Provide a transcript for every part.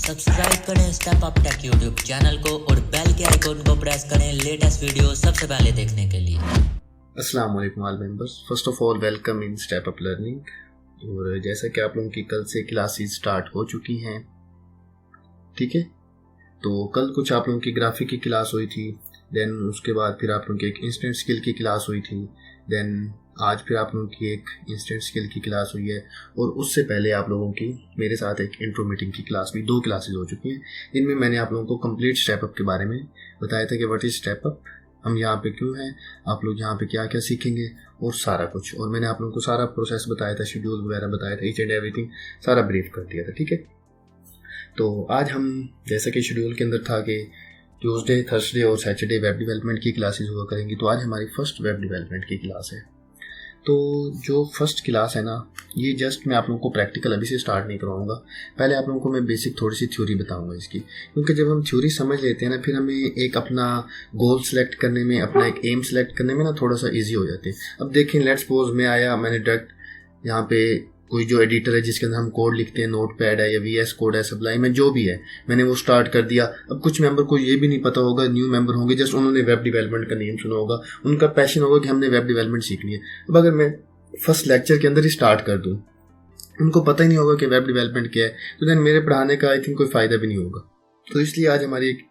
Subscribe करें step up take YouTube channel को और बेल के आइकॉन को प्रेस करें लेटेस्ट वीडियो सबसे पहले देखने के लिए। अस्सलाम वालेकुम all members, first of all welcome in step up learning. और जैसा कि आप लोगों की कल से क्लासेस स्टार्ट हो चुकी हैं, ठीक है। तो कल कुछ आप लोगों की ग्राफिक की क्लास हुई थी, देन उसके बाद फिर आप लोगों की एक इंस्टेंट स्किल की क्लास हुई थी, देन आज फिर आप लोगों की एक इंस्टेंट स्किल की क्लास हुई है। और उससे पहले आप लोगों की मेरे साथ एक इंट्रो मीटिंग की क्लास भी, 2 क्लासेस हो चुकी हैं, जिनमें मैंने आप लोगों को कंप्लीट स्टेप अप के बारे में बताया था कि व्हाट इज स्टेप अप, हम यहाँ पे क्यों हैं, आप लोग यहाँ पे क्या क्या सीखेंगे और सारा कुछ। और मैंने आप लोगों को सारा प्रोसेस बताया था, शेड्यूल वगैरह बताया था, ईच एंड एवरीथिंग सारा ब्रीफ कर दिया था, ठीक है। तो आज हम जैसा कि शेड्यूल के अंदर था कि ट्यूसडे, थर्सडे और सैटरडे वेब डेवलपमेंट की क्लासेस हुआ करेंगी, तो आज हमारी फर्स्ट वेब डेवलपमेंट की क्लास है। तो जो फर्स्ट क्लास है ना, ये जस्ट मैं आप लोगों को प्रैक्टिकल अभी से स्टार्ट नहीं करवाऊंगा, पहले आप लोगों को मैं बेसिक थोड़ी सी थ्योरी बताऊंगा इसकी। क्योंकि जब हम थ्योरी समझ लेते हैं ना, फिर हमें एक अपना गोल सेलेक्ट करने में, अपना एक एम सेलेक्ट करने में ना थोड़ा सा ईजी हो जाते हैं। अब देखें, लेट्स सपोज मैं आया, मैंने डायरेक्ट यहाँ पे कोई जो एडिटर है जिसके अंदर हम कोड लिखते हैं, नोटपैड है या वीएस कोड है, सब्लाइम है, जो भी है, मैंने वो स्टार्ट कर दिया। अब कुछ मेंबर को ये भी नहीं पता होगा, न्यू मेंबर होंगे, जस्ट उन्होंने वेब डेवलपमेंट का नेम सुना होगा, उनका पैशन होगा कि हमने वेब डेवलपमेंट सीखनी है। अब अगर मैं फर्स्ट लेक्चर के अंदर ही स्टार्ट कर दूं, उनको पता ही नहीं होगा कि वेब डेवलपमेंट क्या है, तो देन मेरे पढ़ाने का आई थिंक कोई फायदा भी नहीं होगा। तो इसलिए आज हमारी एक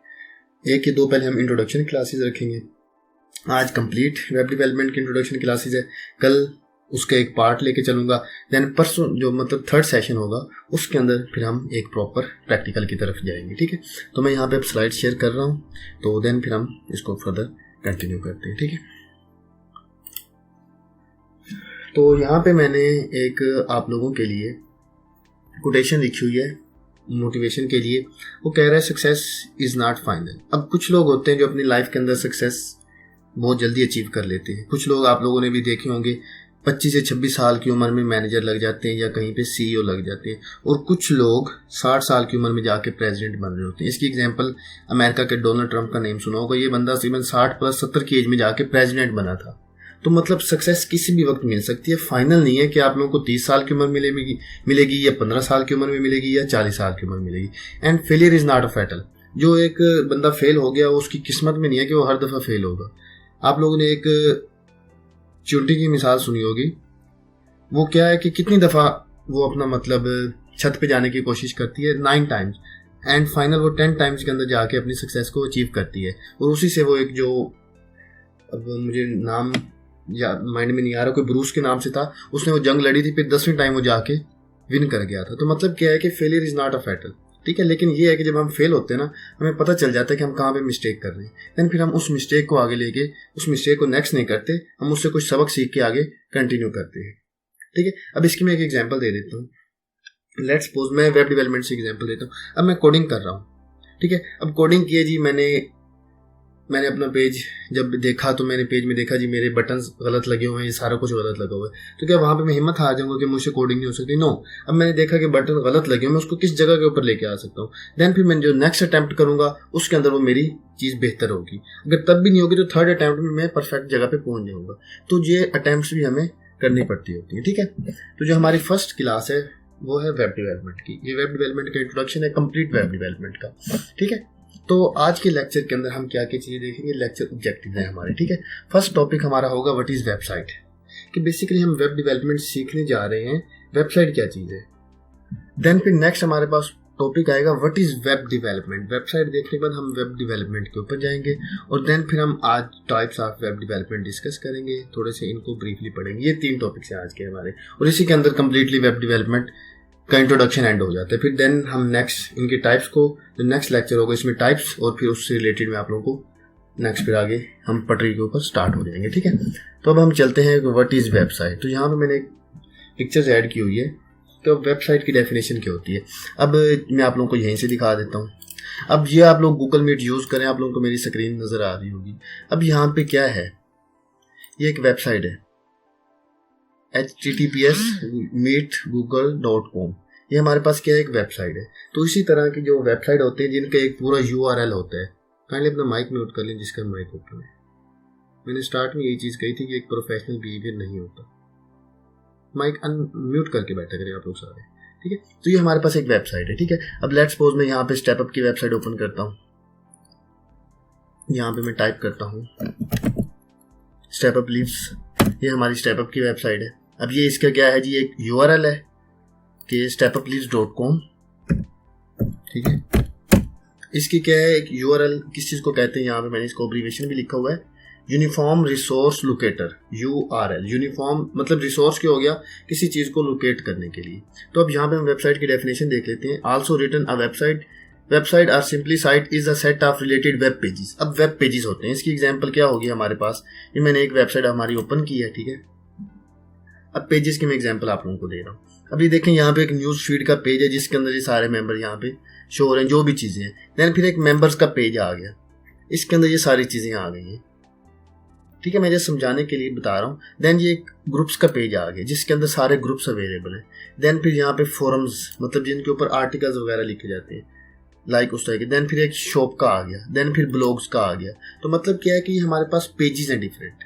या दो पहले हम इंट्रोडक्शन क्लासेस रखेंगे। आज कंप्लीट वेब डेवलपमेंट की इंट्रोडक्शन क्लासेस है, कल उसका एक पार्ट लेके चलूंगा, देन परसों जो मतलब थर्ड सेशन होगा उसके अंदर फिर हम एक प्रॉपर प्रैक्टिकल की तरफ जाएंगे, ठीक है। तो मैं यहाँ पे स्लाइड शेयर कर रहा हूँ, तो देन फिर हम इसको फर्दर कंटिन्यू करते हैं, ठीक है। तो यहाँ पे मैंने एक आप लोगों के लिए कोटेशन लिखी हुई है मोटिवेशन के लिए। वो कह रहा है सक्सेस इज नॉट फाइनल। अब कुछ लोग होते हैं जो अपनी लाइफ के अंदर सक्सेस बहुत जल्दी अचीव कर लेते हैं। कुछ लोग आप लोगों ने भी देखे होंगे 25 से 26 साल की उम्र में मैनेजर लग जाते हैं या कहीं पे सीईओ लग जाते हैं, और कुछ लोग 60 साल की उम्र में जाके प्रेसिडेंट बन रहे होते हैं। इसकी एग्जांपल अमेरिका के डोनाल्ड ट्रंप का नेम सुना होगा। ये बंदा तकरीबन 60 प्लस 70 की एज में जाके प्रेसिडेंट बना था। तो मतलब सक्सेस किसी भी वक्त मिल सकती है, फाइनल नहीं है कि आप लोगों को 30 साल की उम्र मिलेगी या 15 साल की उम्र में मिलेगी या 40 साल की उम्र में मिलेगी। And failure is not a fatal. जो एक बंदा फेल हो गया, उसकी किस्मत में नहीं है कि वो हर दफा फेल होगा। आप लोगों ने एक चींटी की मिसाल सुनी होगी। वो क्या है कि कितनी दफा वो अपना मतलब छत पे जाने की कोशिश करती है, 9 टाइम्स, एंड फाइनल वो 10 टाइम्स के अंदर जाके अपनी सक्सेस को अचीव करती है। और उसी से वो एक जो, अब मुझे नाम या माइंड में नहीं आ रहा, कोई ब्रूस के नाम से था, उसने वो जंग लड़ी थी, फिर 10वीं टाइम वो जाके विन कर गया था। तो मतलब क्या है कि failure is not a fatal, ठीक है। लेकिन ये है कि जब हम फेल होते हैं ना, हमें पता चल जाता है कि हम कहाँ पे मिस्टेक कर रहे हैं, देन फिर हम उस मिस्टेक को आगे लेके उस मिस्टेक को नेक्स्ट नहीं करते, हम उससे कुछ सबक सीख के आगे कंटिन्यू करते हैं, ठीक है। अब इसकी मैं एक एग्जांपल दे देता हूँ। लेट्स सपोज मैं वेब डेवलपमेंट से एग्जांपल देता हूँ। अब मैं कोडिंग कर रहा हूँ, ठीक है। अब कोडिंग किया जी, मैंने अपना पेज जब देखा तो मैंने पेज में देखा जी मेरे बटन्स गलत लगे हुए हैं, ये सारा कुछ गलत लगा हुआ है। तो क्या वहां पे मैं हिम्मत हार जाऊंगा कि मुझसे कोडिंग नहीं हो सकती? नो। अब मैंने देखा कि बटन गलत लगे हुए, मैं उसको किस जगह के ऊपर लेके आ सकता हूँ, देन फिर मैं जो नेक्स्ट अटेम्प्ट करूंगा उसके अंदर वो मेरी चीज बेहतर होगी। अगर तब भी नहीं होगी तो थर्ड अटेम्प्ट में मैं परफेक्ट जगह पे पहुंच जाऊंगा। तो ये अटेम्प्ट भी हमें करनी पड़ती होती है, ठीक है। तो जो हमारी फर्स्ट क्लास है वो है वेब डेवलपमेंट की। ये वेब डेवलपमेंट का इंट्रोडक्शन है, कंप्लीट वेब डेवलपमेंट का, ठीक है। तो आज के लेक्चर के अंदर हम क्या क्या चीजें देखेंगे, लेक्चर ऑब्जेक्टिव है हमारे, ठीक है। फर्स्ट टॉपिक हमारा होगा व्हाट इज वेबसाइट, कि बेसिकली हम वेब डेवलपमेंट सीखने जा रहे हैं, वेबसाइट क्या चीज है। देन फिर नेक्स्ट हमारे पास टॉपिक आएगा what is web development. Website देखने के बाद हम वेब डेवलपमेंट के ऊपर जाएंगे, और देन फिर हम आज types of web development discuss करेंगे, थोड़े से इनको ब्रीफली पढ़ेंगे। ये 3 टॉपिक्स हैं आज के हमारे, और इसी के अंदर कंप्लीटली वेब डेवलपमेंट का इंट्रोडक्शन एंड हो जाता है। फिर देन हम नेक्स्ट इनके टाइप्स को, जो नेक्स्ट लेक्चर होगा इसमें टाइप्स, और फिर उससे रिलेटेड में आप लोगों को नेक्स्ट फिर आगे हम पटरी के ऊपर स्टार्ट हो जाएंगे, ठीक है। तो अब हम चलते हैं व्हाट इज वेबसाइट। तो यहाँ पे मैंने एक पिक्चर्स ऐड की हुई है। तो वेबसाइट की डेफिनेशन क्या होती है, अब मैं आप लोगों को यहीं से दिखा देता हूँ। अब ये आप लोग गूगल मीट यूज करें, आप लोगों को मेरी स्क्रीन नजर आ रही होगी। अब यहाँ पे क्या है, ये एक वेबसाइट है https://meetgoogle.com। ये हमारे पास क्या है, एक वेबसाइट है। तो इसी तरह की जो वेबसाइट होते हैं जिनका एक पूरा URL होता है, काइंडली अपना माइक म्यूट कर लें जिसका माइक ओपन है। मैंने स्टार्ट में यही चीज कही थी कि एक प्रोफेशनल बिहेवियर नहीं होता, माइक अनम्यूट करके बैठा करें आप लोग सारे, ठीक है। तो ये हमारे पास एक वेबसाइट है, ठीक है। अब लेट्स सपोज मैं यहाँ पे स्टेपअप की वेबसाइट ओपन करता हूँ, यहाँ पे मैं टाइप करता हूँ स्टेपअप लीव्स, ये हमारी स्टेपअप की वेबसाइट है। अब ये इसका क्या है जी, एक URL है कि stepupleaves.com, ठीक है। इसकी क्या है, एक URL किस चीज़ को कहते हैं, यहाँ पे मैंने इसको एब्रीविएशन भी लिखा हुआ है, uniform resource locator, URL। Uniform मतलब रिसोर्स क्या हो गया, किसी चीज़ को लोकेट करने के लिए। तो अब यहाँ पे हम वेबसाइट की डेफिनेशन देख लेते हैं। Also written a website or simply site is a set of related web pages. अब वेब पेजेस होते हैं, इसकी एग्जांपल क्या होगी हमारे पास, ये मैंने एक वेबसाइट हमारी ओपन की है, ठीक है। अब पेजेस की मैं एग्जांपल आप लोगों को दे रहा हूँ। अब ये देखें, यहाँ पे एक न्यूज़ फीड का पेज है जिसके अंदर ये सारे मेंबर यहाँ पे शो हो रहे हैं, जो भी चीज़ें हैं। देन फिर एक मेंबर्स का पेज आ गया, इसके अंदर ये सारी चीज़ें आ गई हैं, ठीक है। मैं जैसे समझाने के लिए बता रहा हूँ। देन ये एक ग्रुप्स का पेज आ गया जिसके अंदर सारे ग्रुप्स अवेलेबल हैं। देन फिर यहाँ पे फोरम्स, मतलब जिनके ऊपर आर्टिकल्स वगैरह लिखे जाते हैं, लाइक उस तरह के। देन फिर एक शॉप का आ गया, देन फिर ब्लॉग्स का आ गया। तो मतलब क्या है कि हमारे पास पेजेस हैं डिफरेंट।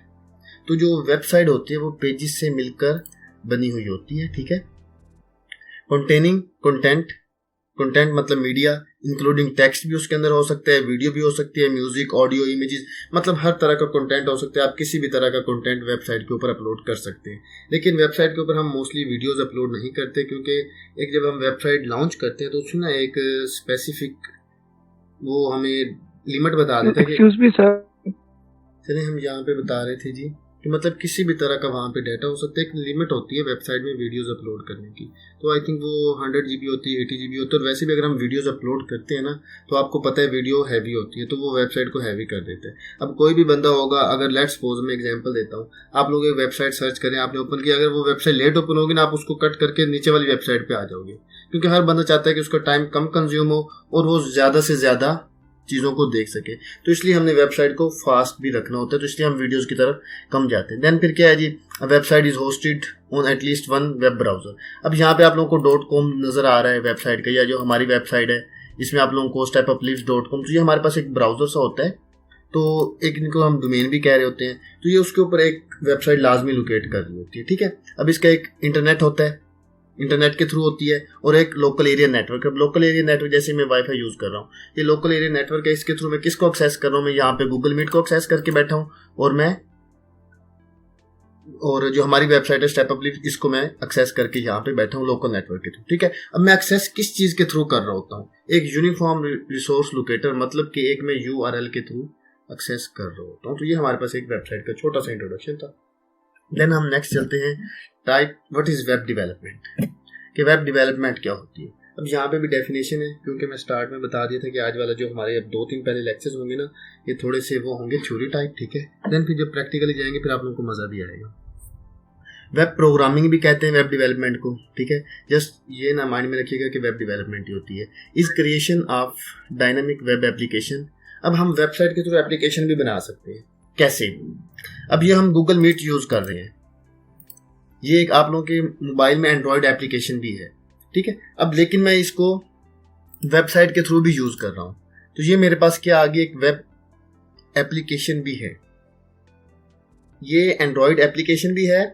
तो जो वेबसाइट होती है वो पेजेस से मिलकर बनी हुई होती है, ठीक है। कंटेनिंग कंटेंट मतलब मीडिया, इंक्लूडिंग टेक्स्ट भी उसके अंदर हो सकता है, वीडियो भी हो सकती है, म्यूजिक, ऑडियो, इमेजेस, मतलब हर तरह का कंटेंट हो सकता है। आप किसी भी तरह का कंटेंट वेबसाइट के ऊपर अपलोड कर सकते हैं। लेकिन वेबसाइट के ऊपर हम मोस्टली वीडियोस अपलोड नहीं करते, क्योंकि एक जब हम वेबसाइट लॉन्च करते हैं तो उसमें ना एक स्पेसिफिक वो हमें लिमिट बता देता है कि चलिए हम यहाँ पे बता रहे थे जी कि मतलब किसी भी तरह का वहाँ पे डाटा हो सकता है। एक लिमिट होती है वेबसाइट में वीडियोस अपलोड करने की, तो आई थिंक वो 100 GB होती है, 80 GB होती है। और वैसे भी अगर हम वीडियोस अपलोड करते हैं ना, तो आपको पता है वीडियो हैवी होती है, तो वो वेबसाइट को हैवी कर देता है। अब कोई भी बंदा होगा, अगर लेट्स सपोज मैं एग्जांपल देता हूँ, आप लोग एक वेबसाइट सर्च करें, आपने ओपन किया, अगर वो वेबसाइट लेट ओपन होगी ना, आप उसको कट करके नीचे वाली वेबसाइट पर आ जाओगे, क्योंकि हर बंदा चाहता है कि उसका टाइम कम कंज्यूम हो और वो ज़्यादा से ज़्यादा चीज़ों को देख सके। तो इसलिए हमने वेबसाइट को फास्ट भी रखना होता है, तो इसलिए हम वीडियोस की तरफ कम जाते हैं। देन फिर क्या है जी, website is hosted on at least one web browser. अब यहाँ पे आप लोगों को .com नज़र आ रहा है वेबसाइट का, या जो हमारी वेबसाइट है इसमें आप लोगों को stepupleaves.com, तो ये हमारे पास एक ब्राउजर सा होता है, तो एक इनको हम डोमेन भी कह रहे होते हैं। तो ये उसके ऊपर एक वेबसाइट लाजमी लोकेट कर रही होती है, ठीक है। अब इसका एक इंटरनेट होता है, इंटरनेट के थ्रू होती है, और एक लोकल एरिया नेटवर्क। अब लोकल एरिया नेटवर्क जैसे मैं वाईफाई यूज़ कर रहा हूँ, ये लोकल एरिया नेटवर्क है, इसके थ्रू मैं किसको एक्सेस कर रहा हूँ, मैं यहाँ पे गूगल मीट को एक्सेस करके बैठा हूँ, और जो हमारी वेबसाइट है स्टेपअप लीव्स, इसको मैं एक्सेस करके यहाँ पे बैठा हूँ लोकल नेटवर्क के थ्रू, ठीक है। अब मैं एक्सेस किस चीज़ के थ्रू कर रहा होता हूँ, एक यूनिफॉर्म रिसोर्स लोकेटर, मतलब कि एक मैं URL के थ्रू एक्सेस कर रहा होता हूँ। तो ये हमारे पास एक वेबसाइट का छोटा सा इंट्रोडक्शन था। देन हम नेक्स्ट चलते हैं type what is web development, कि वेब डेवलपमेंट क्या होती है। अब यहाँ पे भी डेफिनेशन है, क्योंकि मैं स्टार्ट में बता दिया था कि आज वाला जो हमारे अब 2-3 पहले लेक्चर्स होंगे ना, ये थोड़े से वो होंगे थ्योरी टाइप, ठीक है। देन फिर जब प्रैक्टिकली जाएंगे फिर आप लोगों को मज़ा भी आएगा। वेब प्रोग्रामिंग भी कहते हैं वेब डेवलपमेंट को, ठीक है। जस्ट ये ना माइंड में रखिएगा कि वेब डेवलपमेंट ही होती है is creation of dynamic web application. अब हम वेबसाइट के थ्रू एप्लीकेशन भी बना सकते हैं, कैसे? अब ये हम गूगल मीट यूज़ कर रहे हैं, ये एक आप लोगों के मोबाइल में एंड्रॉयड एप्लीकेशन भी है, ठीक है। अब लेकिन मैं इसको वेबसाइट के थ्रू भी यूज़ कर रहा हूँ, तो ये मेरे पास क्या आ गई, एक वेब एप्लीकेशन भी है, ये एंड्रॉयड एप्लीकेशन भी है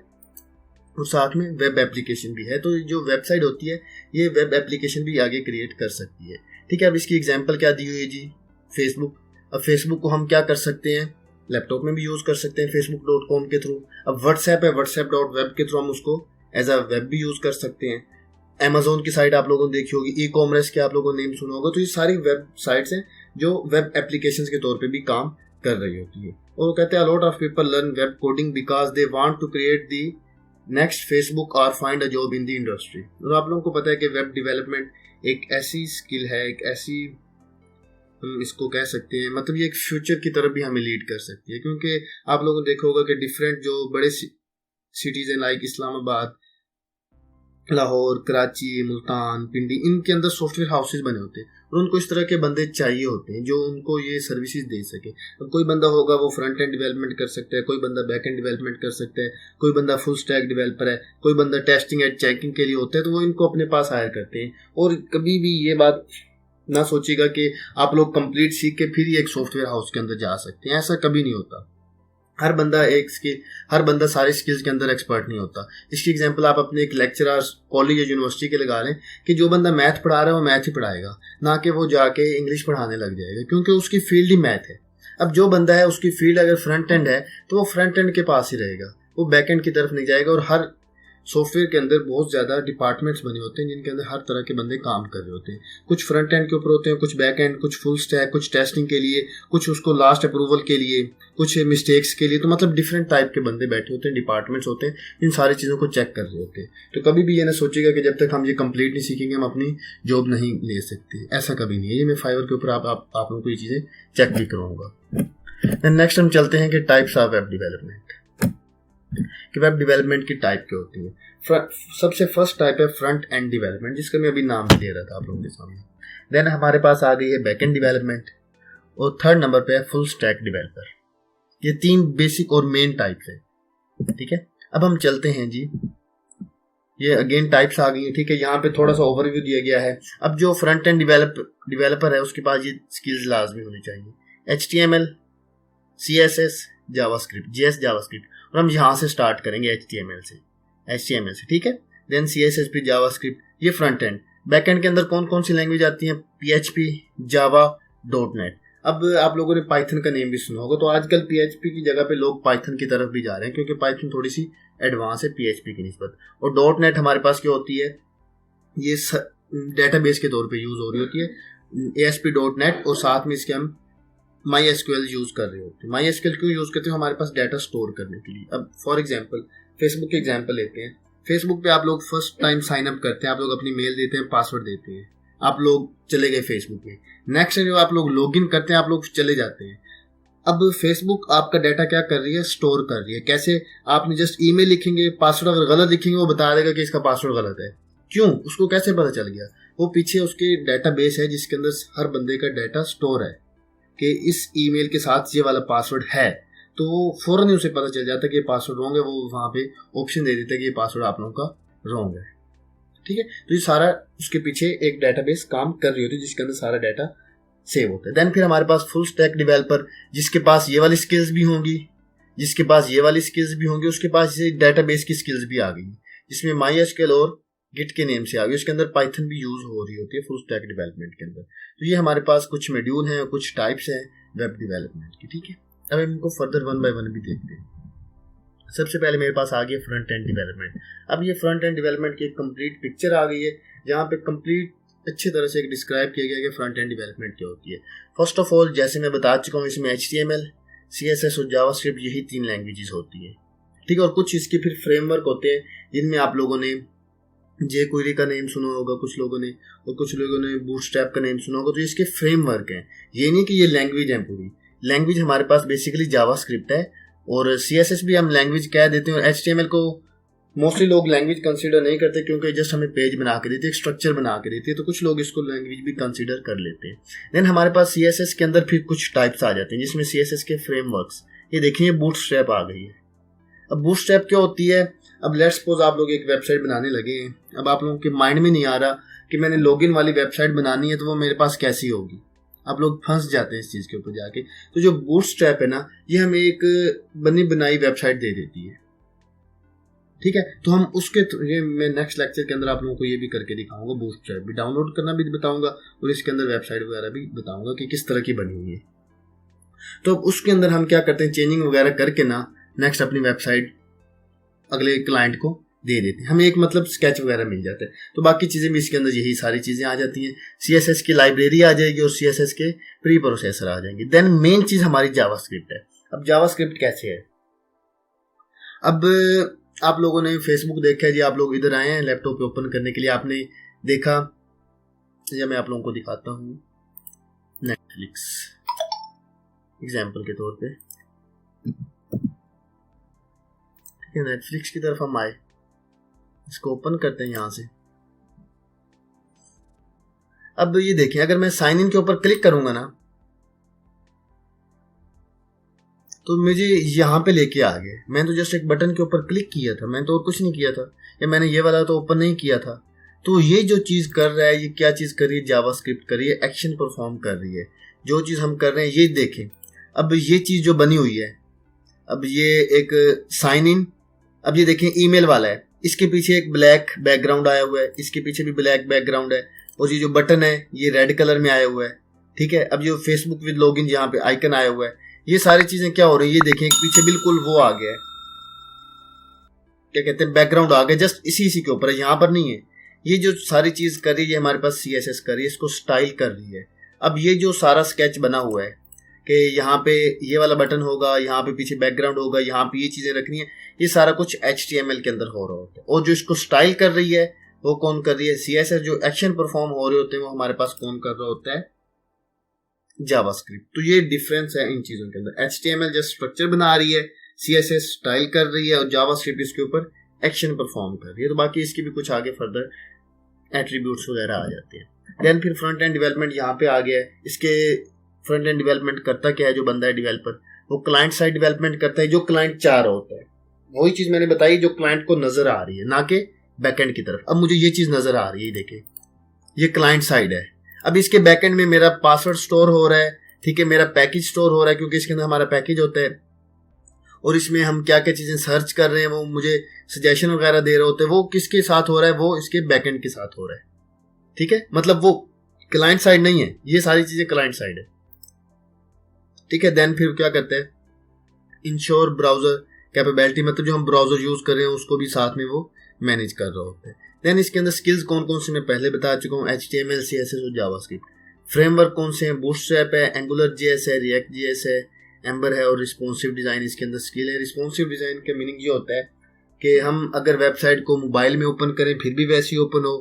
और साथ में वेब एप्लीकेशन भी है। तो जो वेबसाइट होती है ये वेब एप्लीकेशन भी आगे क्रिएट कर सकती है, ठीक है। अब इसकी एग्जांपल क्या दी हुई है जी, फेसबुक। अब फेसबुक को हम क्या कर सकते हैं, लैपटॉप में भी यूज़ कर सकते हैं facebook.com के थ्रू। अब व्हाट्सएप है, whatsapp.web के थ्रू हम उसको एज अ वेब भी यूज़ कर सकते हैं। अमेजोन की साइट आप लोगों ने देखी होगी, ई-कॉमर्स के आप लोगों ने नेम सुना होगा। तो ये सारी वेब साइट्स हैं जो वेब एप्लीकेशंस के तौर पे भी काम कर रही होती है। और वो कहते हैं a lot of people learn web coding because they want to create the next Facebook और find a job in the industry. और आप लोगों को पता है कि वेब डेवलपमेंट एक ऐसी स्किल है, एक ऐसी हम इसको कह सकते हैं, मतलब ये एक फ्यूचर की तरफ भी हमें लीड कर सकती है। क्योंकि आप लोगों ने देखा होगा कि डिफरेंट जो बड़े सिटीज़ हैं लाइक इस्लामाबाद, लाहौर, कराची, मुल्तान, पिंडी, इनके अंदर सॉफ्टवेयर हाउसेज बने होते हैं और उनको इस तरह के बंदे चाहिए होते हैं जो उनको ये सर्विसेज दे सके। अब कोई बंदा होगा वो फ्रंट एंड डेवलपमेंट कर सकता है, कोई बंदा बैक एंड डेवलपमेंट कर सकता है, कोई बंदा फुल स्टैक डेवलपर है, कोई बंदा टेस्टिंग एंड चेकिंग के लिए होता है, तो वो इनको अपने पास हायर करते हैं। और कभी भी ये बात ना सोचिएगा कि आप लोग कंप्लीट सीख के फिर ही एक सॉफ्टवेयर हाउस के अंदर जा सकते हैं, ऐसा कभी नहीं होता। हर बंदा सारे स्किल्स के अंदर एक्सपर्ट नहीं होता। इसकी एग्जांपल आप अपने एक लेक्चरर कॉलेज या यूनिवर्सिटी के लगा लें कि जो बंदा मैथ पढ़ा रहा है वो मैथ ही पढ़ाएगा, ना कि वो जाके इंग्लिश पढ़ाने लग जाएगा, क्योंकि उसकी फील्ड ही मैथ है। अब जो बंदा है उसकी फील्ड अगर फ्रंट एंड है तो वो फ्रंट एंड के पास ही रहेगा, वो बैक एंड की तरफ नहीं जाएगा। और हर सॉफ्टवेयर के अंदर बहुत ज़्यादा डिपार्टमेंट्स बने होते हैं जिनके अंदर हर तरह के बंदे काम कर रहे होते हैं। कुछ फ्रंट एंड के ऊपर होते हैं, कुछ बैक एंड, कुछ फुल स्टैक, कुछ टेस्टिंग के लिए, कुछ उसको लास्ट अप्रूवल के लिए, कुछ मिस्टेक्स के लिए। तो मतलब डिफरेंट टाइप के बंदे बैठे होते हैं, डिपार्टमेंट्स होते हैं, इन सारी चीज़ों को चेक कर रहे होते हैं। तो कभी भी ये ना सोचेगा कि जब तक हम ये कंप्लीट नहीं सीखेंगे हम अपनी जॉब नहीं ले सकते, ऐसा कभी नहीं है। ये मैं फाइवर के ऊपर आप लोगों को ये चीज़ें चेक भी करूँगा। नेक्स्ट हम चलते हैं कि टाइप्स ऑफ वेब डेवलपमेंट, कि वेब डेवलपमेंट की टाइप क्या होती है। सबसे फर्स्ट टाइप है फ्रंट एंड डेवलपमेंट, जिसका मैं अभी नाम दे रहा था आप लोगों के सामने। देन हमारे पास आ गई है बैक एंड डेवलपमेंट, और थर्ड नंबर पे है फुल स्टैक डेवलपर। ये 3 बेसिक और मेन टाइप्स है, ठीक है। अब हम चलते हैं जी, ये अगेन टाइप्स आ गई है, ठीक है। यहाँ पे थोड़ा सा ओवरव्यू दिया गया है। अब जो फ्रंट एंड डेवलपर है उसके पास ये स्किल्स लाजमी होनी चाहिए, HTML, CSS, JavaScript, JS JavaScript. और हम यहाँ से स्टार्ट करेंगे HTML से, ठीक है। देन CSS पे जावास्क्रिप्ट, ये फ्रंट एंड। बैक एंड के अंदर कौन कौन सी लैंग्वेज आती हैं, PHP, जावा, .NET। अब आप लोगों ने पाइथन का नेम भी सुना होगा, तो आजकल PHP की जगह पे लोग पाइथन की तरफ भी जा रहे हैं, क्योंकि पाइथन थोड़ी सी एडवांस है PHP की निस्बत। और .NET हमारे पास क्या होती है, ये डेटाबेस के तौर पे यूज हो रही होती है, ASP.NET, और साथ में इसके हम MySQL यूज कर रहे होते हैं। MySQL क्यों यूज करते हैं, हमारे पास डाटा स्टोर करने के लिए। अब फॉर एग्जांपल फेसबुक के एग्जांपल लेते हैं। फेसबुक पे आप लोग फर्स्ट टाइम साइन अप करते हैं, आप लोग अपनी मेल देते हैं, पासवर्ड देते हैं, आप लोग चले गए फेसबुक में। नेक्स्ट जो आप लोग लॉग इन करते हैं, आप लोग चले जाते हैं। अब फेसबुक आपका डाटा क्या कर रही है, स्टोर कर रही है। कैसे, आपने जस्ट ईमेल लिखेंगे, पासवर्ड अगर गलत लिखेंगे वो बता देगा कि इसका पासवर्ड गलत है। क्यों, उसको कैसे पता चल गया, वो पीछे उसके डाटाबेस है जिसके अंदर हर बंदे का डाटा स्टोर है कि इस ईमेल के साथ ये वाला पासवर्ड है, तो वो फौरन ही उसे पता चल जाता है कि ये पासवर्ड रॉन्ग है। वो वहाँ पे ऑप्शन दे देता है कि ये पासवर्ड आप लोगों का रॉन्ग है, ठीक है। तो ये सारा उसके पीछे एक डाटाबेस काम कर रही होती है जिसके अंदर सारा डाटा सेव होता है। देन फिर हमारे पास फुल स्टैक डेवलपर, जिसके पास ये वाली स्किल्स भी होंगी, जिसके पास ये वाली स्किल्स भी होंगी, उसके पास ये डाटाबेस की स्किल्स भी आ गई, जिसमें MySQL और गिट के नेम से आ गई। उसके अंदर पाइथन भी यूज हो रही होती है फुल स्टैक डेवलपमेंट के अंदर। तो ये हमारे पास कुछ मॉड्यूल हैं, कुछ टाइप्स हैं वेब डेवलपमेंट की, ठीक है। अब हम इनको फर्दर 1 बाय 1 भी देखते हैं। सबसे पहले मेरे पास आ गई फ्रंट एंड डेवलपमेंट। अब ये फ्रंट एंड डेवलपमेंट की एक कंप्लीट पिक्चर आ गई है, जहाँ पे कंप्लीट अच्छी तरह से डिस्क्राइब किया गया कि फ्रंट एंड डेवलपमेंट क्या होती है। फर्स्ट ऑफ ऑल, जैसे मैं बता चुका हूँ, इसमें HTML, CSS और जावास्क्रिप्ट, यही 3 लैंग्वेजेस होती है, ठीक है। और कुछ इसके फिर फ्रेमवर्क होते हैं जिनमें आप लोगों ने jQuery का नेम सुना होगा कुछ लोगों ने, और कुछ लोगों ने बूटस्ट्रैप का नेम सुना होगा। तो इसके फ्रेमवर्क हैं, ये नहीं कि ये लैंग्वेज है पूरी। लैंग्वेज हमारे पास बेसिकली जावास्क्रिप्ट है, और CSS भी हम लैंग्वेज कह देते हैं, और HTML को मोस्टली लोग लैंग्वेज कंसीडर नहीं करते, क्योंकि जस्ट हमें पेज बना के देती है, एक स्ट्रक्चर बना के देती है, तो कुछ लोग इसको लैंग्वेज भी कंसीडर कर लेते हैं। देन हमारे पास CSS के अंदर फिर कुछ टाइप्स आ जाते हैं, जिसमें CSS के फ्रेमवर्क्स, ये देखिए बूटस्ट्रैप आ गई है। अब बूटस्ट्रैप क्या होती है, अब लेट्स सपोज आप लोग एक वेबसाइट बनाने लगे हैं। अब आप लोगों के माइंड में नहीं आ रहा कि मैंने लॉगिन वाली वेबसाइट बनानी है, तो वो मेरे पास कैसी होगी। आप लोग फंस जाते हैं इस चीज़ के ऊपर जाके। तो जो बूटस्ट्रैप है ना, ये हमें एक बनी बनाई वेबसाइट दे देती है, ठीक है। तो हम उसके ये मैं नेक्स्ट लेक्चर के अंदर आप लोगों को ये भी करके दिखाऊंगा, बूटस्ट्रैप भी डाउनलोड करना भी बताऊंगा, और इसके अंदर वेबसाइट वगैरह भी बताऊंगा कि किस तरह की बनी हुई है। तो अब उसके अंदर हम क्या करते हैं, चेंजिंग वगैरह करके ना नेक्स्ट अपनी वेबसाइट अगले क्लाइंट को दे देते हैं। हमें एक मतलब स्केच वगैरह मिल जाता है। तो बाकी चीज़ें भी इसके अंदर यही सारी चीज़ें आ जाती हैं। CSS की लाइब्रेरी आ जाएगी और CSS के प्री प्रोसेसर आ जाएंगे। देन मेन चीज़ हमारी जावास्क्रिप्ट है। अब जावास्क्रिप्ट कैसे है, अब आप लोगों ने फेसबुक देखा है जी, आप लोग इधर आए हैं लैपटॉप पे ओपन करने के लिए, आपने देखा, या मैं आप लोगों को दिखाता हूँ नेटफ्लिक्स एग्जाम्पल के तौर पे। नेटफ्लिक्स की तरफ हम आए, इसको ओपन करते हैं यहां से। अब ये देखें, अगर मैं साइन इन के ऊपर क्लिक करूंगा ना, तो मुझे यहां पे लेके आ गए। मैं तो जस्ट एक बटन के ऊपर क्लिक किया था, मैं तो और कुछ नहीं किया था, या मैंने ये वाला तो ओपन नहीं किया था। तो ये जो चीज कर रहा है, ये क्या चीज कर रही है, जावास्क्रिप्ट कर रही है, एक्शन परफॉर्म कर रही है। जो चीज हम कर रहे हैं ये देखें। अब ये चीज जो बनी हुई है, अब ये एक साइन इन, अब ये देखें ईमेल वाला है, इसके पीछे एक ब्लैक बैकग्राउंड आया हुआ है, इसके पीछे भी ब्लैक बैकग्राउंड है, और ये जो बटन है ये रेड कलर में आया हुआ है, ठीक है। अब जो फेसबुक विद लॉगिन यहाँ पे आइकन आया हुआ है, ये सारी चीजें क्या हो रही है, ये देखें पीछे बिल्कुल वो आ गया है, क्या कहते हैं, बैकग्राउंड आ गया, जस्ट इसी के ऊपर है, यहाँ पर नहीं है। ये जो सारी चीज कर रही है हमारे पास CSS कर रही है, इसको स्टाइल कर रही है। अब ये जो सारा स्केच बना हुआ है कि यहाँ पे ये वाला बटन होगा, यहाँ पे पीछे बैकग्राउंड होगा, यहाँ पे ये चीजें रखनी है, ये सारा कुछ HTML के अंदर हो रहा होता है। और जो इसको स्टाइल कर रही है वो कौन कर रही है, CSS। जो एक्शन परफॉर्म हो रहे होते हैं वो हमारे पास कौन कर रहा होता है, जावास्क्रिप्ट। तो ये डिफरेंस है इन चीजों के अंदर। HTML जस्ट स्ट्रक्चर बना रही है, CSS स्टाइल कर रही है, और जावास्क्रिप्ट इसके ऊपर एक्शन परफॉर्म कर रही है। तो बाकी इसकी भी कुछ आगे फर्दर एट्रीब्यूट्स वगैरह आ जाते हैं। देन फिर फ्रंट एंड डेवलपमेंट यहाँ पे आ गया है। इसके फ्रंट एंड डेवलपमेंट करता क्या है, जो बंदा है डेवलपर वो क्लाइंट साइड डेवलपमेंट करता है, जो क्लाइंट चाह रहा होता है। वही चीज मैंने बताई जो क्लाइंट को नजर आ रही है, ना कि बैकएंड की तरफ। अब मुझे ये चीज नजर आ रही है, देखे ये क्लाइंट साइड है। अब इसके बैकएंड में मेरा पासवर्ड स्टोर हो रहा है, ठीक है, मेरा पैकेज स्टोर हो रहा है, क्योंकि इसके अंदर हमारा पैकेज होता है, और इसमें हम क्या क्या चीजें सर्च कर रहे हैं, वो मुझे सजेशन वगैरह दे रहे होते हैं। वो किसके साथ हो रहा है, वो इसके बैकएंड के साथ हो रहा है, ठीक है। मतलब वो क्लाइंट साइड नहीं है, ये सारी चीजें क्लाइंट साइड है, ठीक है। देन फिर क्या करते हैं, इंश्योर ब्राउजर कैपेबिलिटी, मतलब जो हम ब्राउजर यूज कर रहे हैं उसको भी साथ में वो मैनेज कर रहा होता है। देन इसके अंदर स्किल्स कौन कौन से मैं पहले बता चुका हूँ, HTML, CSS और जावास्क्रिप्ट। फ्रेमवर्क कौन से हैं, बूटस्ट्रैप है, एंगुलर JS है, रिएक्ट JS है, एम्बर है, और रिस्पॉन्सिव डिजाइन इसके अंदर स्किल है। रिस्पॉन्सिव डिजाइन का मीनिंग ये होता है कि हम अगर वेबसाइट को मोबाइल में ओपन करें फिर भी वैसी ओपन हो,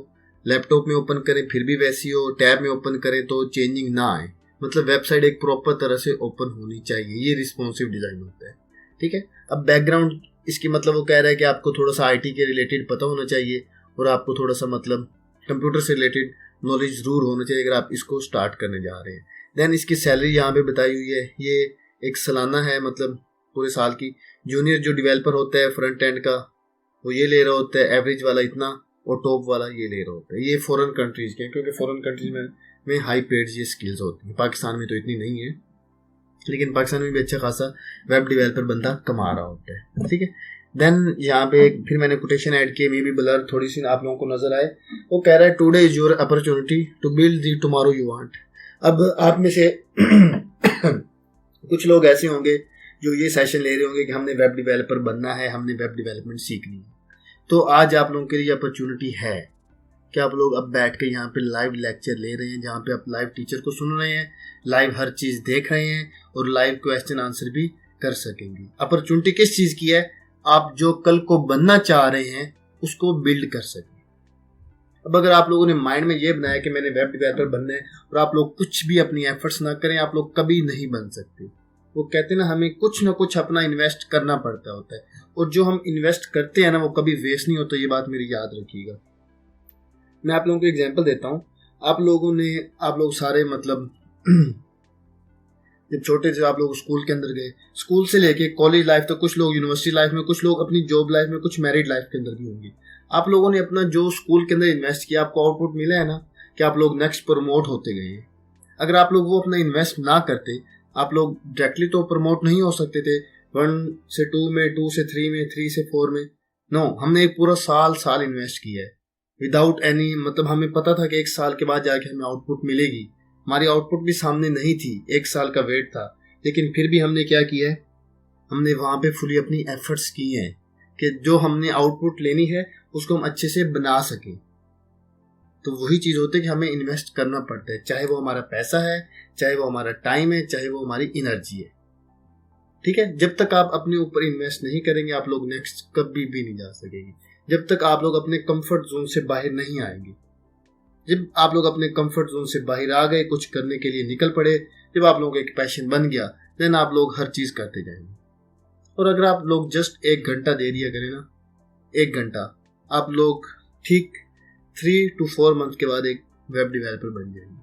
लैपटॉप में ओपन करें फिर भी वैसी हो, टैब में ओपन करें तो चेंजिंग ना आए, मतलब वेबसाइट एक प्रॉपर तरह से ओपन होनी चाहिए, ये रिस्पॉन्सिव डिजाइन होता है, ठीक है। अब बैकग्राउंड इसकी मतलब वो कह रहा है कि आपको थोड़ा सा IT के रिलेटेड पता होना चाहिए, और आपको थोड़ा सा मतलब कंप्यूटर से रिलेटेड नॉलेज जरूर होना चाहिए अगर आप इसको स्टार्ट करने जा रहे हैं। देन इसकी सैलरी यहाँ पे बताई हुई है, ये एक सालाना है, मतलब पूरे साल की। जूनियर जो डेवलपर होता है फ्रंट एंड का वो ये ले रहा होता है, एवरेज वाला इतना, और टॉप वाला ये ले रहा होता है। ये फॉरेन कंट्रीज के, क्योंकि फॉरेन कंट्रीज में हाई पेड ये स्किल्स होती हैं। पाकिस्तान में तो इतनी नहीं है, लेकिन पाकिस्तान में भी अच्छा खासा वेब डेवलपर बंदा कमा रहा होता है, ठीक है। देन यहाँ पे फिर मैंने कोटेशन ऐड किए, मे बी ब्लर थोड़ी सी आप लोगों को नजर आए। वो कह रहा है today is your opportunity to build the tomorrow you want. अब आप में से कुछ लोग ऐसे होंगे जो ये सेशन ले रहे होंगे कि हमने वेब डेवलपर बनना है, हमने वेब डेवलपमेंट सीखनी है। तो आज आप लोगों के लिए अपॉर्चुनिटी है कि आप लोग अब बैठ के यहाँ पे लाइव लेक्चर ले रहे हैं, जहाँ पे आप लाइव टीचर को सुन रहे हैं, लाइव हर चीज देख रहे हैं, और लाइव क्वेश्चन आंसर भी कर सकेंगे। अपॉर्चुनिटी किस चीज की है, आप जो कल को बनना चाह रहे हैं उसको बिल्ड कर सकें। अब अगर आप लोगों ने माइंड में ये बनाया कि मैंने वेब डेवलपर बनना है, और आप लोग कुछ भी अपनी एफर्ट्स ना करें, आप लोग कभी नहीं बन सकते। वो कहते हैं ना, हमें कुछ ना कुछ अपना इन्वेस्ट करना पड़ता होता है, और जो हम इन्वेस्ट करते हैं ना वो कभी वेस्ट नहीं होता। ये बात मेरी याद रखिएगा। मैं आप लोगों को एग्जांपल देता हूँ। आप लोग सारे मतलब जब छोटे थे आप लोग स्कूल के अंदर गए, स्कूल से लेके कॉलेज लाइफ तक, कुछ लोग यूनिवर्सिटी लाइफ में, कुछ लोग अपनी जॉब लाइफ में, कुछ मैरिड लाइफ के अंदर भी होंगे। आप लोगों ने अपना जो स्कूल के अंदर इन्वेस्ट किया, आपको आउटपुट मिला है ना कि आप लोग नेक्स्ट प्रमोट होते गए। अगर आप लोग वो अपना इन्वेस्ट ना करते, आप लोग डायरेक्टली तो प्रमोट नहीं हो सकते थे 1 से 2 में, 2 से 3 में, 3 से 4 में। नो, हमने एक पूरा साल इन्वेस्ट किया है विदाउट एनी, मतलब हमें पता था कि 1 साल के बाद जाके हमें आउटपुट मिलेगी। हमारी आउटपुट भी सामने नहीं थी, 1 साल का वेट था, लेकिन फिर भी हमने क्या किया है, हमने वहां पे फुली अपनी एफर्ट्स की हैं कि जो हमने आउटपुट लेनी है उसको हम अच्छे से बना सकें। तो वही चीज होती है कि हमें इन्वेस्ट करना पड़ता है, चाहे वो हमारा पैसा है, चाहे वो हमारा टाइम है, चाहे वो हमारी एनर्जी है, ठीक है। जब तक आप अपने ऊपर इन्वेस्ट नहीं करेंगे आप लोग नेक्स्ट कभी भी नहीं जा सकेंगे। जब तक आप लोग अपने कंफर्ट जोन से बाहर नहीं आएंगे, जब आप लोग अपने कंफर्ट जोन से बाहर आ गए, कुछ करने के लिए निकल पड़े, जब आप लोगों का एक पैशन बन गया, देन आप लोग हर चीज करते जाएंगे। और अगर आप लोग जस्ट 1 घंटा दे दिया करें ना, 1 घंटा, आप लोग ठीक 3 to 4 मंथ के बाद एक वेब डेवलपर बन जाएंगे।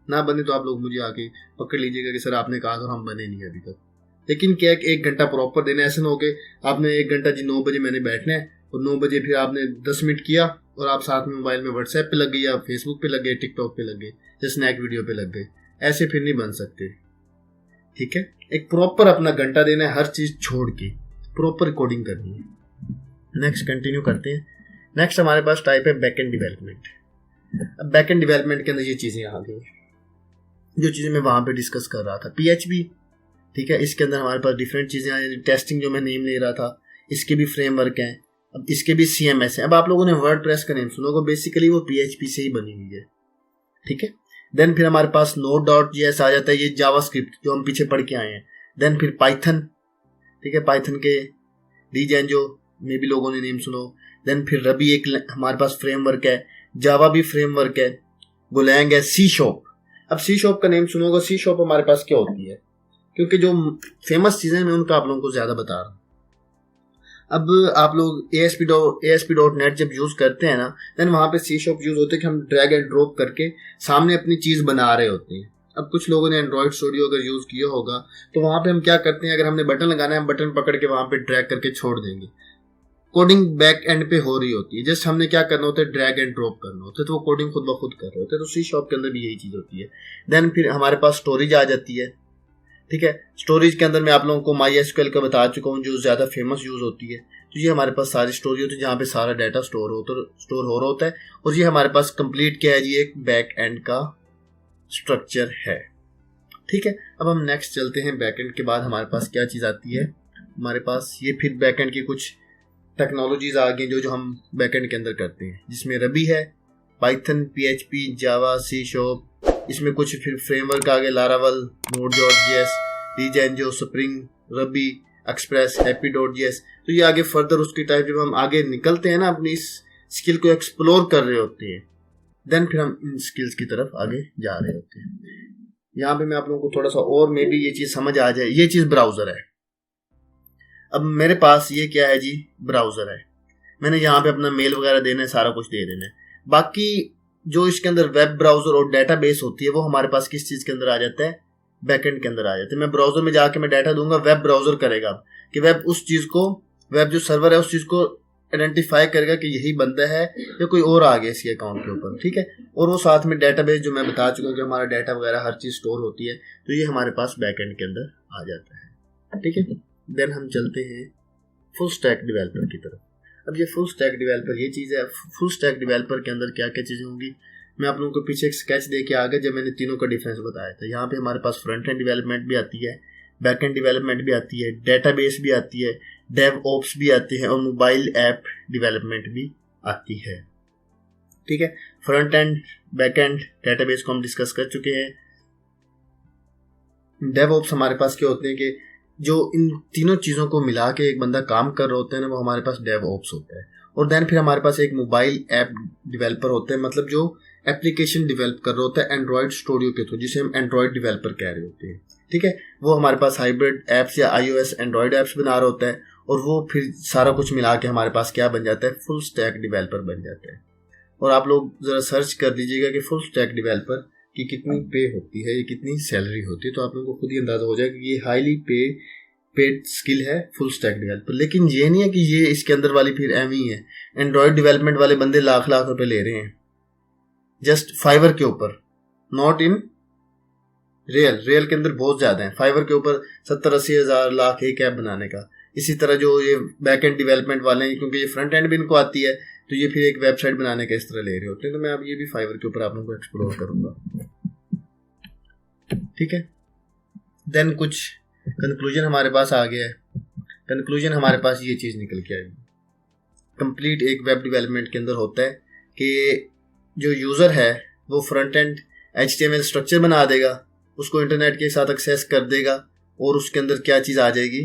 ना बने तो आप लोग मुझे आके पकड़ लीजिएगा कि सर आपने कहा था, हम बने नहीं अभी तक। लेकिन क्या 1 घंटा प्रॉपर देना, ऐसा ना हो कि आपने 1 घंटा जी 9 बजे मैंने बैठना है, और 9 बजे फिर आपने 10 मिनट किया और आप साथ में मोबाइल में व्हाट्सएप पे लग गए, या फेसबुक पे लग गए, टिकटॉक पे लग गए, या स्नैक वीडियो पे लग गए। ऐसे फिर नहीं बन सकते, ठीक है, एक प्रॉपर अपना घंटा देना है, हर चीज छोड़ के प्रॉपर कोडिंग करनी है। नेक्स्ट कंटिन्यू करते हैं। नेक्स्ट हमारे पास टाइप है बैकएंड डेवलपमेंट। अब बैकएंड डेवलपमेंट के अंदर ये चीजें आ गई जो चीजें मैं वहां पे डिस्कस कर रहा था। PHP, ठीक है, इसके अंदर हमारे पास डिफरेंट चीजें आई। टेस्टिंग जो मैं नेम ले रहा था, इसके भी फ्रेमवर्क हैं, अब इसके भी CMS है। अब आप लोगों ने वर्डप्रेस का नेम सुना होगा, बेसिकली वो PHP से ही बनी हुई है, ठीक है। देन फिर हमारे पास Node.js आ जाता है, ये जावास्क्रिप्ट जो हम पीछे पढ़ के आए हैं। देन फिर पाइथन, ठीक है, पाइथन के डीजेंजो में भी लोगों ने नेम सुनो। देन फिर रबी एक हमारे पास फ्रेमवर्क है, जावा भी फ्रेमवर्क है, गोलैंग है, सी शॉप। अब सी शॉप का नेम सुनोगा। सी शॉप हमारे पास क्या होती है, क्योंकि जो फेमस चीजें मैं उनका आप लोगों को ज्यादा बता रहा हूँ। अब आप लोग ASP.NET जब यूज करते हैं ना, देन वहां पे सी शॉप यूज होते हैं कि हम ड्रैग एंड ड्रॉप करके सामने अपनी चीज बना रहे होते हैं। अब कुछ लोगों ने एंड्रॉइड स्टूडियो अगर यूज किया होगा तो वहां पे हम क्या करते हैं, अगर हमने बटन लगाना है, हम बटन पकड़ के वहां पे ड्रैग करके छोड़ देंगे। कोडिंग बैक एंड पे हो रही होती है, जस्ट हमने क्या करना होता है, ड्रैग एंड ड्रॉप करना होता है, तो वो कोडिंग खुद ब खुद कर रहे होते हैं। तो सी शॉप के अंदर भी यही चीज होती है। देन फिर हमारे पास स्टोरेज आ जाती है, ठीक है। स्टोरेज के अंदर मैं आप लोगों को MySQL का बता चुका हूँ, जो ज्यादा फेमस यूज होती है। तो ये हमारे पास सारी स्टोरेज होती है जहाँ पे सारा डाटा स्टोर हो रहा होता है। और ये हमारे पास कंप्लीट क्या है जी, एक बैक एंड का स्ट्रक्चर है, ठीक है। अब हम नेक्स्ट चलते हैं। बैक एंड के बाद हमारे पास क्या चीज आती है, हमारे पास ये फिर बैक एंड की कुछ टेक्नोलॉजीज आ गई जो हम बैक एंड के अंदर करते हैं, जिसमें रबी है, पाइथन, PHP, जावा, सी शॉप। इसमें कुछ फिर फ्रेमवर्क आ गए, लारावल, Node.js, डीजेंजो, स्प्रिंग, रबी, एक्सप्रेस, हैप्पी.js। तो ये आगे फर्दर उसकी टाइप जब हम आगे निकलते हैं ना, अपनी इस स्किल को एक्सप्लोर कर रहे होते हैं, देन फिर हम इन स्किल्स की तरफ आगे जा रहे होते हैं। यहाँ पे मैं आप लोगों को थोड़ा सा और मे भी ये चीज समझ आ जाए। ये चीज ब्राउजर है। अब मेरे पास ये क्या है जी, ब्राउजर है। मैंने यहाँ पे अपना मेल वगैरह देना है, सारा कुछ दे देना है। बाकी जो इसके अंदर वेब ब्राउजर और डेटाबेस होती है वो हमारे पास किस चीज के अंदर आ जाता है, बैकएंड के अंदर आ जाता है। मैं ब्राउजर में जाके मैं डाटा दूंगा, वेब ब्राउजर करेगा कि वेब उस चीज को, वेब जो सर्वर है उस चीज को आइडेंटिफाई करेगा कि यही बंदा है या कोई और आ गया इसके अकाउंट के ऊपर, ठीक है। और वो साथ में डेटाबेस जो मैं बता चुका हूँ कि हमारा डाटा वगैरह हर चीज स्टोर होती है, तो ये हमारे पास बैकएंड के अंदर आ जाता है, ठीक है। देन हम चलते हैं फुल स्टैक डेवलपर की तरफ। अब ये फुल स्टैक डेवलपर ये चीज़ है। फुल स्टैक डेवलपर के अंदर क्या क्या चीज़ें होंगी, मैं आप लोगों को पीछे एक स्केच दे के आ गया जब मैंने तीनों का डिफरेंस बताया था। यहाँ पे हमारे पास फ्रंट एंड डेवलपमेंट भी आती है, बैक एंड डेवलपमेंट भी आती है, डेटाबेस भी आती है, डेव ऑप्स भी आती है और मोबाइल ऐप डेवलपमेंट भी आती है, ठीक है। Front end, back and, database को हम डिस्कस कर चुके हैं। डेव ऑप्स हमारे पास क्या होते हैं कि जो इन तीनों चीज़ों को मिला के एक बंदा काम कर रहा होता है ना, वो हमारे पास डेव ऑप्स होता है। और देन फिर हमारे पास एक मोबाइल ऐप डेवलपर होता है, मतलब जो एप्लीकेशन डेवलप कर रहा होता है एंड्रॉयड स्टूडियो के थ्रू, जिसे हम एंड्रॉयड डेवलपर कह रहे होते हैं, ठीक है। वो हमारे पास हाइब्रिड एप्स या iOS एंड्रॉयड एप्स बना रहा होता है और वो फिर सारा कुछ मिला के हमारे पास क्या बन जाता है, फुल स्टैक डेवलपर बन जाता है। और आप लोग ज़रा सर्च कर लीजिएगा कि फुल स्टैक डेवलपर की कितनी पे होती है, ये कितनी सैलरी होती है, तो आप लोगों को खुद ही अंदाजा हो जाएगा कि ये हाईली पेड स्किल है फुल स्टैक डेवलपर। लेकिन ये नहीं है कि ये इसके अंदर वाली फिर एम ही है। एंड्रॉयड डेवलपमेंट वाले बंदे लाख लाख रुपए ले रहे हैं जस्ट फाइवर के ऊपर, नॉट इन रियल के अंदर बहुत ज्यादा है। फाइवर के ऊपर 70-80 हज़ार लाख एक ऐप बनाने का। इसी तरह जो ये बैक एंड डेवलपमेंट वाले हैं, क्योंकि ये फ्रंट एंड भी इनको आती है, तो ये फिर एक वेबसाइट बनाने का इस तरह ले रहे होते हैं। तो मैं अब ये भी फाइवर के ऊपर आप लोगों को एक्सप्लोर करूंगा, ठीक है। देन कुछ कंक्लूजन हमारे पास आ गया है। कंक्लूजन हमारे पास ये चीज़ निकल के आएगी, कंप्लीट एक वेब डेवलपमेंट के अंदर होता है कि जो यूज़र है वो फ्रंट एंड HTML स्ट्रक्चर बना देगा, उसको इंटरनेट के साथ एक्सेस कर देगा और उसके अंदर क्या चीज़ आ जाएगी,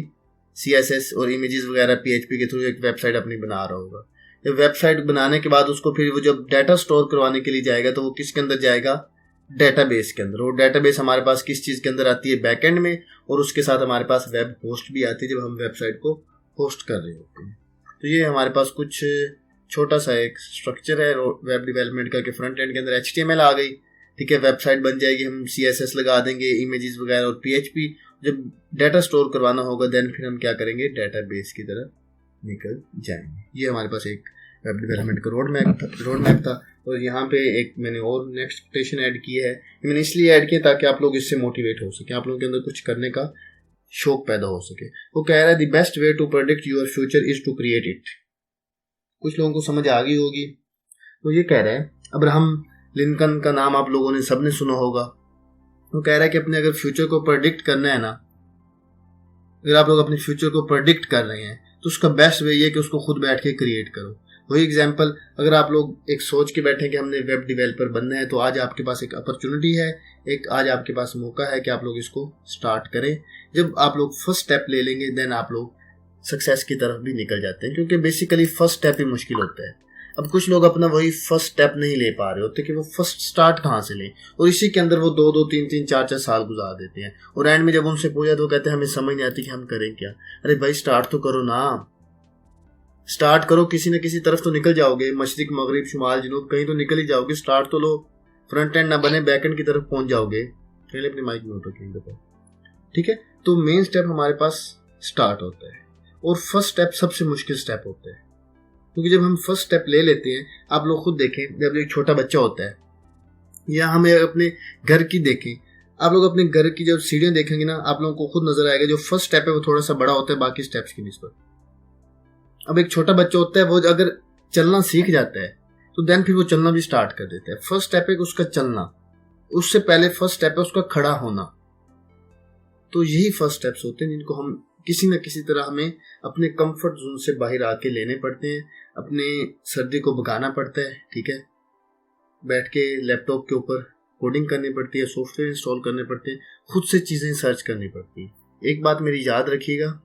CSS और इमेजेस वगैरह PHP के थ्रू एक वेबसाइट अपनी बना रहा होगा। ये वेबसाइट बनाने के बाद उसको फिर वो जब डाटा स्टोर करवाने के लिए जाएगा तो वो किसके अंदर जाएगा, डेटाबेस के अंदर। और डेटाबेस हमारे पास किस चीज़ के अंदर आती है, बैकएंड में, और उसके साथ हमारे पास वेब होस्ट भी आती है जब हम वेबसाइट को होस्ट कर रहे होते हैं। तो ये हमारे पास कुछ छोटा सा एक स्ट्रक्चर है वेब डेवलपमेंट का कि फ्रंट एंड के अंदर HTML आ गई, ठीक है, वेबसाइट बन जाएगी, हम CSS लगा देंगे, इमेजेस वगैरह और PHP। जब डाटा स्टोर करवाना होगा देन फिर हम क्या करेंगे, डेटाबेस की तरफ निकल जाएंगे। ये हमारे पास एक वेब डेवलपमेंट का रोड मैप था। और यहाँ पे एक मैंने और नेक्स्ट कोटेशन ऐड की है, मैंने इसलिए ऐड किया ताकि आप लोग इससे मोटिवेट हो सके, आप लोगों के अंदर कुछ करने का शौक पैदा हो सके। वो कह रहा है the best way to predict your future is to create it. कुछ लोगों को समझ आ गई होगी। तो ये कह रहा है, अब्राहम लिंकन का नाम आप लोगों ने सबने सुना होगा। वो कह रहा है कि अपने अगर फ्यूचर को प्रेडिक्ट करना है ना, अगर आप लोग अपने फ्यूचर को प्रेडिक्ट कर रहे हैं तो उसका बेस्ट वे ये कि उसको खुद बैठ के क्रिएट करो। वही एग्जांपल, अगर आप लोग एक सोच के बैठे कि हमने वेब डेवलपर बनना है, तो आज आपके पास एक अपॉर्चुनिटी है, एक आज आपके पास मौका है कि आप लोग इसको स्टार्ट करें। जब आप लोग फर्स्ट स्टेप ले लेंगे देन आप लोग सक्सेस की तरफ भी निकल जाते हैं, क्योंकि बेसिकली फर्स्ट स्टेप ही मुश्किल होता है। अब कुछ लोग अपना वही फर्स्ट स्टेप नहीं ले पा रहे होते कि वो फर्स्ट स्टार्ट कहाँ से लें, और इसी के अंदर वो 2-2, 3-3, 4-4 साल गुजार देते हैं। और एंड में जब उनसे पूछा तो कहते हैं हमें समझ नहीं आती कि हम करें क्या। अरे भाई स्टार्ट तो करो ना, स्टार्ट करो, किसी न किसी तरफ तो निकल जाओगे, मशरिक मगरिब शुमाल जनूब कहीं तो निकल ही जाओगे। स्टार्ट तो लो, फ्रंट एंड ना बने बैक एंड की तरफ पहुंच जाओगे। पहले अपनी माइक म्यूट रखेंगे, ठीक है। तो मेन स्टेप हमारे पास स्टार्ट होता है, और फर्स्ट स्टेप सबसे मुश्किल स्टेप होता है, क्योंकि जब हम फर्स्ट स्टेप ले लेते हैं, आप लोग खुद देखें, जब एक छोटा बच्चा होता है या हमें अपने घर की देखें, आप लोग अपने घर की जब सीढ़ियां देखेंगे ना, आप लोगों को खुद नजर आएगा जो फर्स्ट स्टेप है वो थोड़ा सा बड़ा होता है बाकी स्टेप्स की निस्बत। अब एक छोटा बच्चा होता है, वो अगर चलना सीख जाता है तो देन फिर वो चलना भी स्टार्ट कर देता है। फर्स्ट स्टेप है उसका चलना, उससे पहले फर्स्ट स्टेप है उसका खड़ा होना। तो यही फर्स्ट स्टेप्स होते हैं जिनको हम किसी न किसी तरह हमें अपने कंफर्ट जोन से बाहर आके लेने पड़ते हैं, अपने सर्दी को भगाना पड़ता है, ठीक है। बैठ के लैपटॉप के ऊपर कोडिंग करनी पड़ती है, सॉफ्टवेयर इंस्टॉल करने पड़ते हैं, खुद से चीज़ें सर्च करनी पड़ती हैं। एक बात मेरी याद रखिएगा,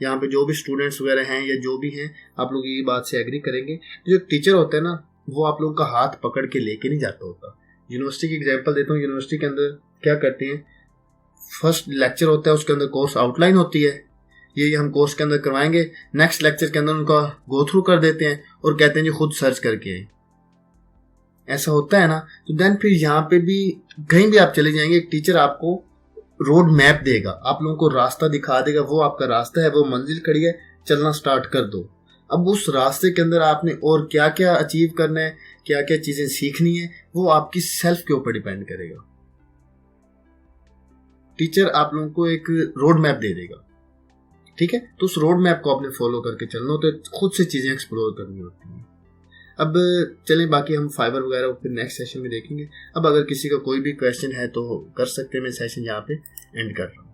यहाँ पे जो भी स्टूडेंट्स वगैरह हैं या जो भी हैं, आप लोग ये बात से एग्री करेंगे, जो एक टीचर होता है ना, वो आप लोगों का हाथ पकड़ के लेके नहीं जाता होता। यूनिवर्सिटी की एग्जाम्पल देता हूँ, यूनिवर्सिटी के अंदर क्या करते हैं, फर्स्ट लेक्चर होता है, उसके अंदर कोर्स आउटलाइन होती है, ये हम कोर्स के अंदर करवाएंगे, नेक्स्ट लेक्चर के अंदर उनका गो थ्रू कर देते हैं और कहते हैं जी खुद सर्च करके। ऐसा होता है ना। तो देन फिर यहाँ पे भी कहीं भी आप चले जाएंगे, एक टीचर आपको रोड मैप देगा, आप लोगों को रास्ता दिखा देगा, वो आपका रास्ता है, वो मंजिल खड़ी है, चलना स्टार्ट कर दो। अब उस रास्ते के अंदर आपने और क्या क्या अचीव करना है, क्या क्या चीजें सीखनी है, वो आपकी सेल्फ के ऊपर डिपेंड करेगा। टीचर आप लोगों को एक रोड मैप दे देगा, ठीक है। तो उस रोड मैप को आपने फॉलो करके चलना होता है, खुद से चीजें एक्सप्लोर करनी होती हैं। अब चलें, बाकी हम फाइबर वगैरह फिर नेक्स्ट सेशन में देखेंगे। अब अगर किसी का कोई भी क्वेश्चन है तो कर सकते हैं, मैं सेशन यहाँ पे एंड कर रहा हूँ।